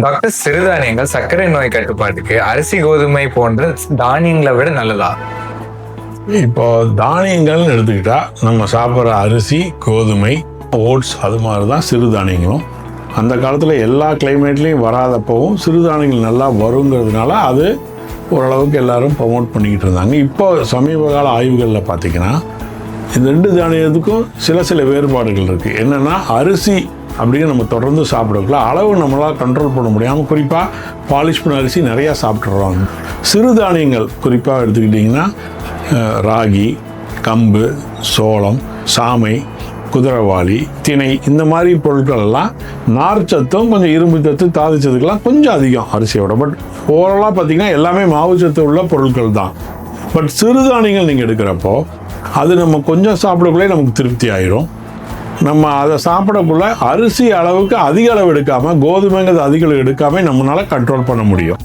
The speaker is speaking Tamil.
டாக்டர், சிறுதானியங்கள் சர்க்கரை நோய் கட்டுப்பாட்டுக்கு அரிசி கோதுமை போன்ற தானியங்களை விட நல்லதா? இப்போ தானியங்கள்னு எடுத்துக்கிட்டா நம்ம சாப்பிட்ற அரிசி, கோதுமை, ஓட்ஸ் அது மாதிரி தான் சிறுதானியங்களும். அந்த காலத்தில் எல்லா கிளைமேட்லேயும் வராதப்பவும் சிறுதானியங்கள் நல்லா வருங்கிறதுனால அது ஓரளவுக்கு எல்லாரும் ப்ரமோட் பண்ணிக்கிட்டு இருந்தாங்க. இப்போ சமீப கால ஆய்வுகளில் பார்த்திங்கன்னா இந்த 2 தானியத்துக்கும் சில வேறுபாடுகள் இருக்குது. என்னென்னா அரிசி அப்படின்னு நம்ம தொடர்ந்து சாப்பிடக்குள்ள அளவு நம்மளால் கண்ட்ரோல் பண்ண முடியாமல் குறிப்பாக பாலிஷ் பண்ண அரிசி நிறையா சாப்பிட்றாங்க. சிறுதானியங்கள் குறிப்பாக எடுத்துக்கிட்டிங்கன்னா ராகி, கம்பு, சோளம், சாமை, குதிரைவாளி, திணை இந்த மாதிரி பொருட்கள் எல்லாம் நார்ச்சத்தும் கொஞ்சம் இரும்பு சத்து, தாது சத்துக்கெல்லாம் கொஞ்சம் அதிகம் அரிசியோட. பட் ஓவராலாக பார்த்திங்கன்னா எல்லாமே மாவுச்சத்து உள்ள பொருட்கள் தான். பட் சிறுதானியங்கள் நீங்கள் எடுக்கிறப்போ அது நம்ம கொஞ்சம் சாப்பிடக்குள்ளே நமக்கு திருப்தி ஆயிரும். நம்ம அதை சாப்பிடக்குள்ள அரிசி அளவுக்கு அதிக அளவு எடுக்காமல், கோதுமைங்கிறது அதிக அளவு எடுக்காமல் நம்மளால் கண்ட்ரோல் பண்ண முடியும்.